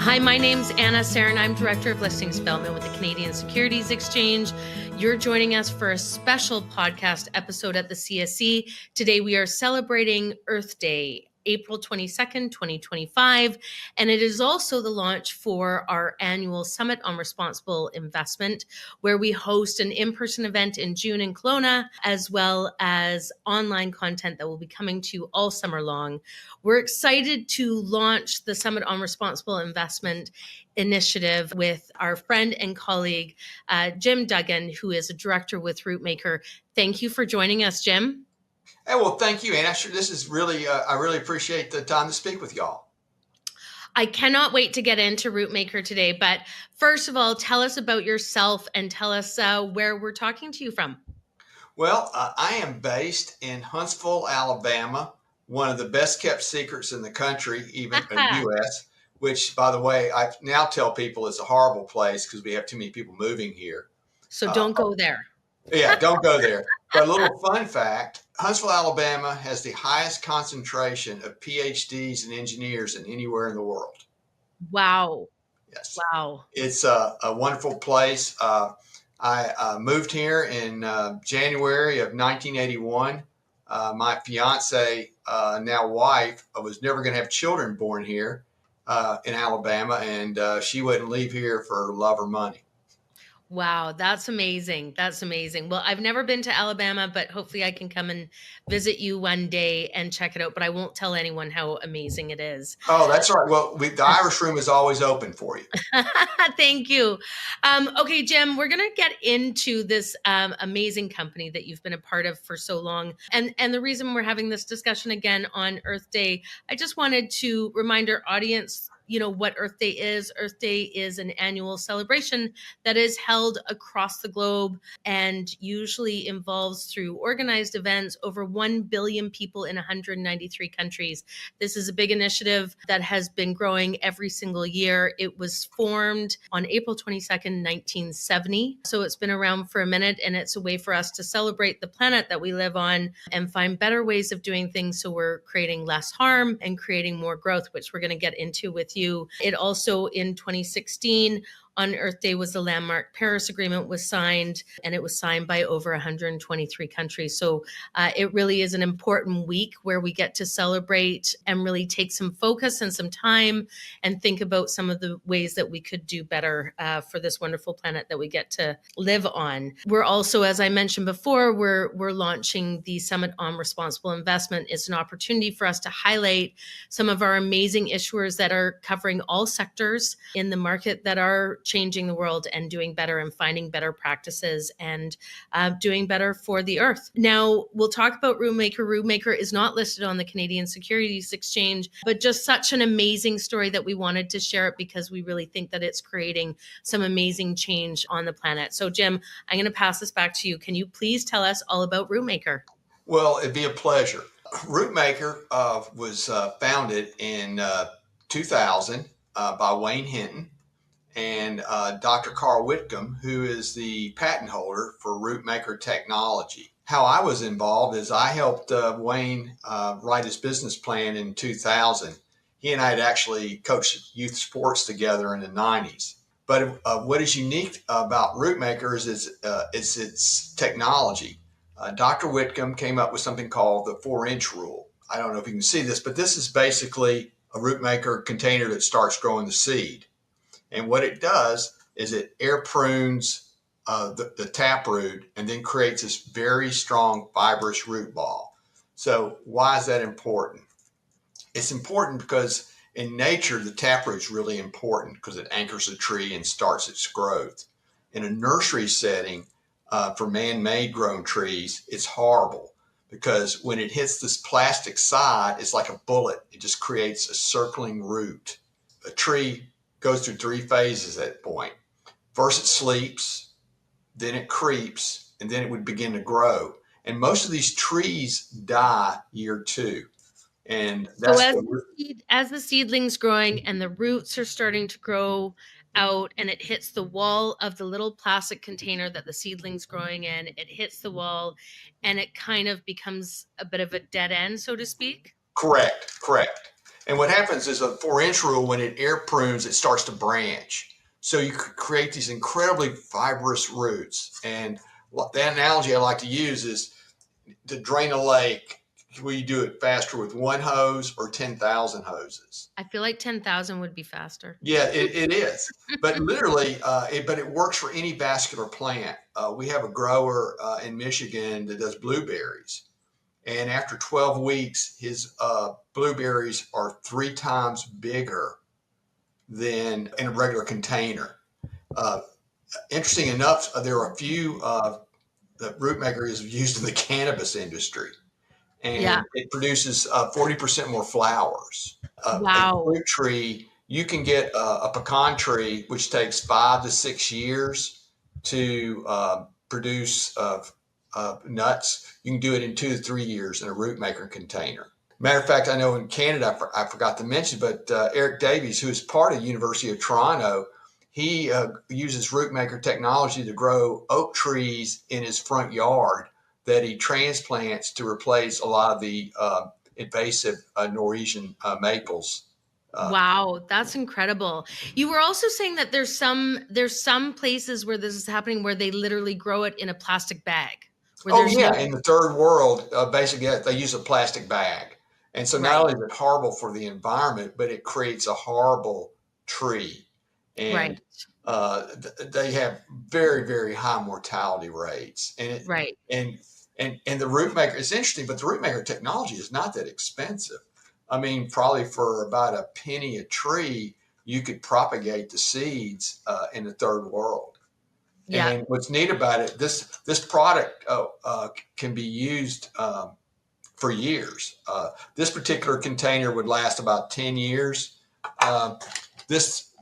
Hi, my name's Anna Serin. I'm Director of Listings Development with the Canadian Securities Exchange. You're joining us for a special podcast episode at the CSE. Today we are celebrating Earth Day, April 22nd, 2025, and it is also the launch for our annual Summit on Responsible Investment, where we host an in-person event in June in Kelowna, as well as online content that will be coming to you all summer long. We're excited to launch the Summit on Responsible Investment initiative with our friend and colleague, Jim Duggan, who is a director with RootMaker. Thank you for joining us, Jim. Hey, well, thank you, Anna. This is really, I really appreciate the time to speak with y'all. I cannot wait to get into RootMaker today. But first of all, tell us about yourself and tell us where we're talking to you from. Well, I am based in Huntsville, Alabama, one of the best kept secrets in the country, even in the U.S., which, by the way, I now tell people is a horrible place because we have too many people moving here. So don't go there. Yeah, don't go there. But a little fun fact, Huntsville, Alabama has the highest concentration of PhDs and engineers than anywhere in the world. Wow. Yes. Wow. It's a wonderful place. I moved here in January of 1981. My fiance, now wife, was never going to have children born here in Alabama, and she wouldn't leave here for love or money. Wow, that's amazing. That's amazing. Well, I've never been to Alabama, but hopefully I can come and visit you one day and check it out. But I won't tell anyone how amazing it is. Oh, that's right. Well, the Irish room is always open for you. Thank you. Okay, Jim, we're going to get into this amazing company that you've been a part of for so long. And the reason we're having this discussion again on Earth Day, I just wanted to remind our audience, you know, what Earth Day is. Earth Day is an annual celebration that is held across the globe and usually involves through organized events over 1 billion people in 193 countries. This is a big initiative that has been growing every single year. It was formed on April 22nd, 1970. So it's been around for a minute, and it's a way for us to celebrate the planet that we live on and find better ways of doing things so we're creating less harm and creating more growth, which we're going to get into with you. It also, in 2016, on Earth Day, was the landmark Paris Agreement was signed, and it was signed by over 123 countries. So it really is an important week where we get to celebrate and really take some focus and some time and think about some of the ways that we could do better for this wonderful planet that we get to live on. We're also, as I mentioned before, we're launching the Summit on Responsible Investment. It's an opportunity for us to highlight some of our amazing issuers that are covering all sectors in the market that are changing the world and doing better and finding better practices and doing better for the earth. Now, we'll talk about RootMaker. RootMaker is not listed on the Canadian Securities Exchange, but just such an amazing story that we wanted to share it because we really think that it's creating some amazing change on the planet. So, Jim, I'm going to pass this back to you. Can you please tell us all about RootMaker? Well, it'd be a pleasure. RootMaker was founded in 2000 by Wayne Hinton and Dr. Carl Whitcomb, who is the patent holder for RootMaker technology. How I was involved is I helped Wayne write his business plan in 2000. He and I had actually coached youth sports together in the 90s. But what is unique about RootMaker is its technology. Dr. Whitcomb came up with something called the 4-inch rule. I don't know if you can see this, but this is basically a RootMaker container that starts growing the seed. And what it does is it air prunes the taproot and then creates this very strong, fibrous root ball. So why is that important? It's important because in nature, the taproot is really important because it anchors the tree and starts its growth. In a nursery setting, for man-made grown trees, it's horrible because when it hits this plastic side, it's like a bullet. It just creates a circling root. A tree goes through 3 phases at that point. First, it sleeps, then it creeps, and then it would begin to grow. And most of these trees die year 2. And that's so as the seedling's growing and the roots are starting to grow out and it hits the wall of the little plastic container that the seedling's growing in, it hits the wall and it kind of becomes a bit of a dead end, so to speak. Correct. And what happens is a 4-inch rule, when it air prunes, it starts to branch. So you create these incredibly fibrous roots. And the analogy I like to use is to drain a lake. Will you do it faster with one hose or 10,000 hoses? I feel like 10,000 would be faster. Yeah, it is. But literally, but it works for any vascular plant. We have a grower in Michigan that does blueberries. And after 12 weeks, his blueberries are 3 times bigger than in a regular container. Uh, Interesting enough, there are a few that RootMaker is used in the cannabis industry, Yeah. and it produces 40% more flowers. A Wow. fruit tree, you can get a pecan tree, which takes 5 to 6 years to produce nuts. You can do it in 2 to 3 years in a RootMaker container. Matter of fact, I know in Canada, I forgot to mention, but Eric Davies, who is part of the University of Toronto, he uses RootMaker technology to grow oak trees in his front yard that he transplants to replace a lot of the invasive Norwegian maples. Wow, that's incredible. You were also saying that there's some places where this is happening where they literally grow it in a plastic bag, where Oh there's no. yeah, in the third world, basically they use a plastic bag, and so not Right, only is it horrible for the environment, but it creates a horrible tree, right, and they have very high mortality rates, right. and the root maker. It's interesting, but the root maker technology is not that expensive. I mean, probably for about a penny a tree, you could propagate the seeds in the third world. Yeah. And what's neat about it, this product can be used for years. This particular container would last about 10 years.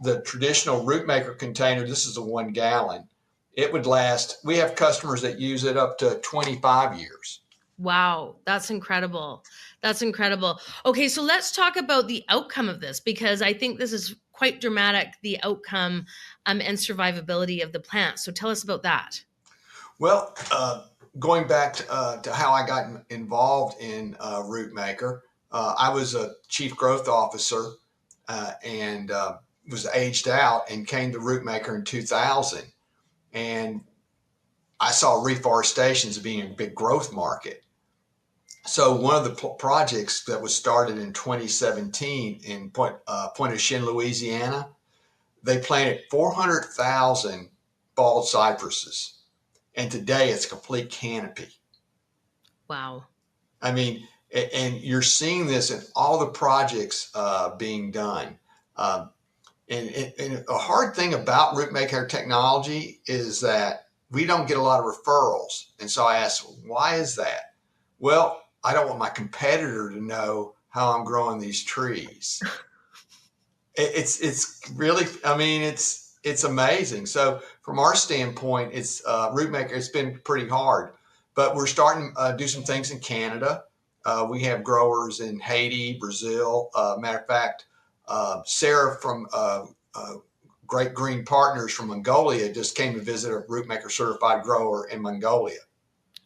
The traditional RootMaker container, this is a 1 gallon. It would last. We have customers that use it up to 25 years. Wow, that's incredible. That's incredible. Okay, so let's talk about the outcome of this because I think this is quite dramatic, the outcome and survivability of the plant. So tell us about that. Well, going back to how I got involved in RootMaker, I was a chief growth officer and was aged out and came to RootMaker in 2000. And I saw reforestation as being a big growth market. So one of the projects that was started in 2017 in Pointe-aux-Chenes, Louisiana, they planted 400,000 bald cypresses. And today it's a complete canopy. Wow. I mean, and you're seeing this in all the projects being done. Um, and a hard thing about RootMaker technology is that we don't get a lot of referrals. And so I asked, why is that? Well, I don't want my competitor to know how I'm growing these trees. It's really, I mean, it's amazing. So from our standpoint, it's RootMaker. It's been pretty hard, but we're starting to do some things in Canada. We have growers in Haiti, Brazil. Matter of fact, Sarah from Great Green Partners from Mongolia just came to visit a RootMaker certified grower in Mongolia.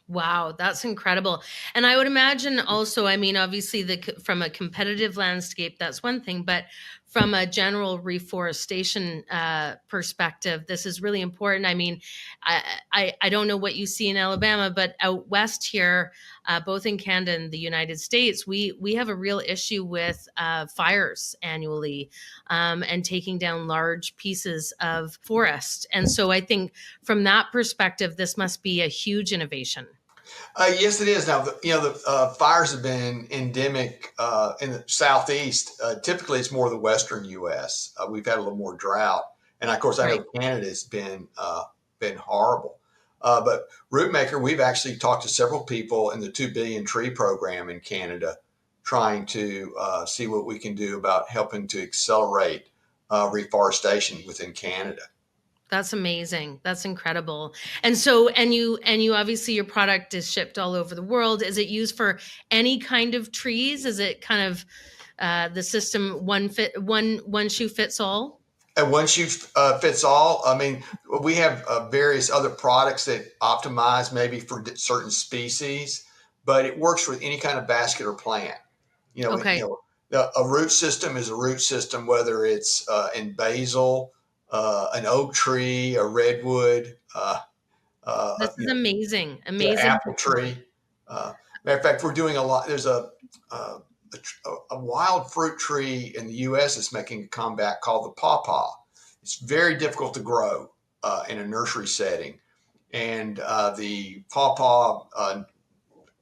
Wow, that's incredible. And I would imagine also, I mean, obviously from a competitive landscape, that's one thing, but from a general reforestation perspective, this is really important. I mean, I don't know what you see in Alabama, but out west here, both in Canada and the United States, we have a real issue with fires annually and taking down large pieces of forest. And so I think from that perspective, this must be a huge innovation. Yes, it is. Now, the fires have been endemic in the southeast. Typically, it's more the western U.S. We've had a little more drought, and of course, I Right. know Canada's been horrible. But RootMaker, we've actually talked to several people in the 2 billion tree program in Canada, trying to see what we can do about helping to accelerate reforestation within Canada. That's amazing. That's incredible. And so, and you obviously your product is shipped all over the world. Is it used for any kind of trees? Is it kind of the system one shoe fits all? And one shoe fits all. I mean, we have various other products that optimize maybe for certain species, but it works with any kind of vascular plant. Okay. A root system is a root system, whether it's in basil, an oak tree, a redwood, This is amazing. the Amazing. apple tree. Matter of fact, we're doing a lot. There's a, a wild fruit tree in the U.S. that's making a comeback called the pawpaw. It's very difficult to grow in a nursery setting, and the pawpaw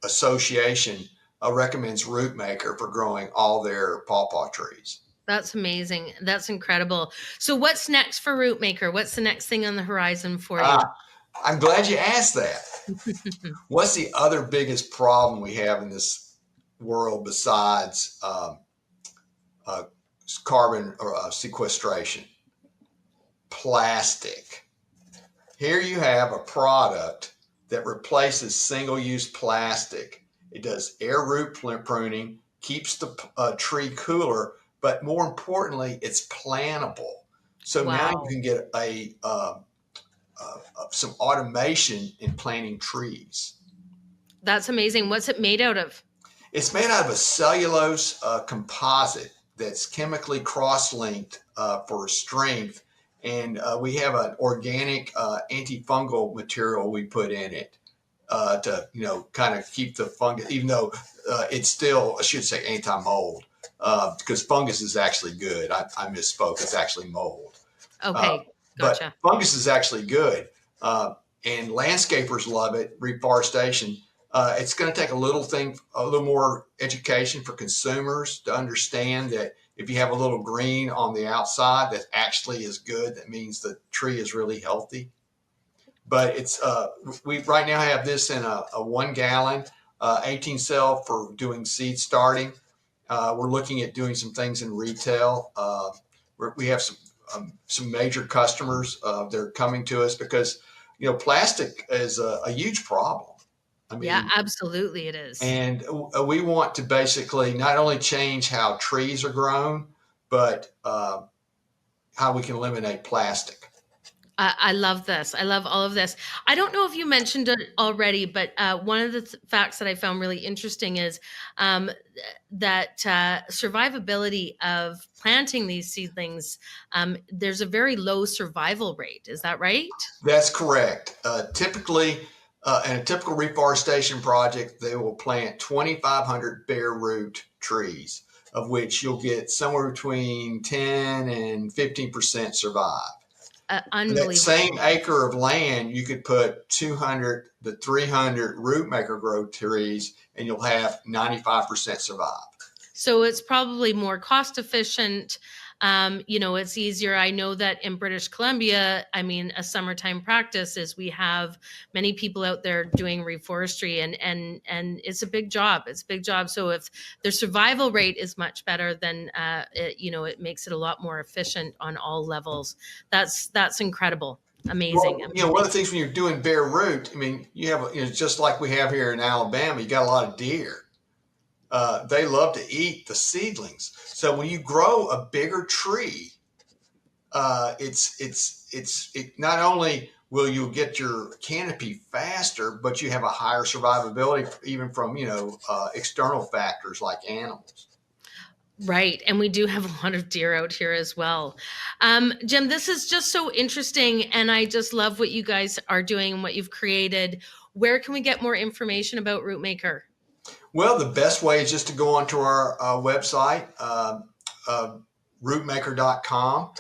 Association recommends RootMaker for growing all their pawpaw trees. That's amazing. That's incredible. So what's next for RootMaker? What's the next thing on the horizon for you? I'm glad you asked that. What's the other biggest problem we have in this world besides carbon sequestration? Plastic. Here you have a product that replaces single-use plastic. It does air root pruning, keeps the tree cooler, but more importantly, it's plantable. So now you can get some automation in planting trees. That's amazing. What's it made out of? It's made out of a cellulose composite that's chemically cross-linked for strength. And we have an organic antifungal material we put in it to, kind of keep the fungus, even though it's still, I should say, anti-mold, because fungus is actually good. I misspoke. It's actually mold. Okay, gotcha. But fungus is actually good. And landscapers love it, reforestation. It's going to take a little more education for consumers to understand that if you have a little green on the outside, that actually is good. That means the tree is really healthy. But it's we right now have this in a 1 gallon, 18 cell for doing seed starting. We're looking at doing some things in retail. We have some major customers that are coming to us because plastic is a huge problem. I mean, yeah, absolutely it is. And we want to basically not only change how trees are grown, but how we can eliminate plastic. I love this. I love all of this. I don't know if you mentioned it already, but one of the facts that I found really interesting is that survivability of planting these seedlings, there's a very low survival rate. Is that right? That's correct. Typically, in a typical reforestation project, they will plant 2,500 bare root trees, of which you'll get somewhere between 10 and 15% survive. Unbelievable. That same acre of land, you could put 200 to 300 RootMaker grow trees, and you'll have 95% survive. So it's probably more cost efficient. It's easier. I know that in British Columbia, a summertime practice is we have many people out there doing reforestry, and it's a big job. It's a big job. So if the survival rate is much better, then it makes it a lot more efficient on all levels. That's incredible. Amazing. Well, one of the things when you're doing bare root, you have, just like we have here in Alabama, you got a lot of deer. They love to eat the seedlings. So when you grow a bigger tree, it not only will you get your canopy faster, but you have a higher survivability even from external factors like animals. Right. And we do have a lot of deer out here as well. Jim, this is just so interesting. And I just love what you guys are doing and what you've created. Where can we get more information about RootMaker? Well, the best way is just to go onto our website, rootmaker.com.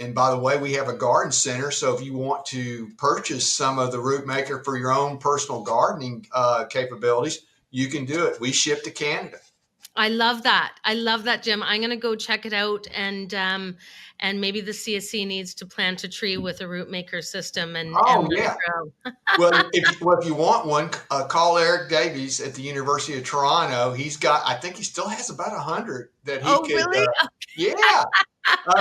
And by the way, we have a garden center. So if you want to purchase some of the RootMaker for your own personal gardening capabilities, you can do it. We ship to Canada. I love that. I love that, Jim. I'm going to go check it out, and maybe the CSC needs to plant a tree with a RootMaker system and let it grow. Well, if you want one, call Eric Davies at the University of Toronto. I think he still has about 100 that he could. Really? Yeah.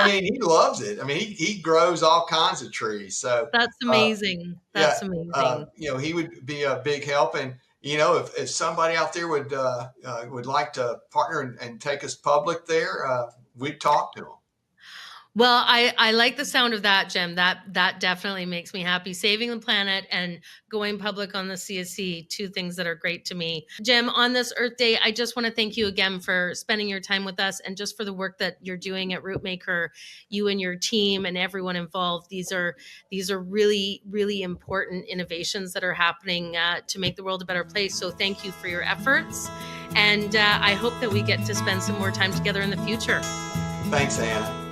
He loves it. He grows all kinds of trees. So that's amazing. That's amazing. He would be a big help. And if somebody out there would like to partner and take us public there, we'd talk to them. Well, I like the sound of that, Jim. That definitely makes me happy. Saving the planet and going public on the CSC, two things that are great to me. Jim, on this Earth Day, I just want to thank you again for spending your time with us and just for the work that you're doing at RootMaker, you and your team and everyone involved. These are really, really important innovations that are happening to make the world a better place. So thank you for your efforts. And I hope that we get to spend some more time together in the future. Thanks, Anna.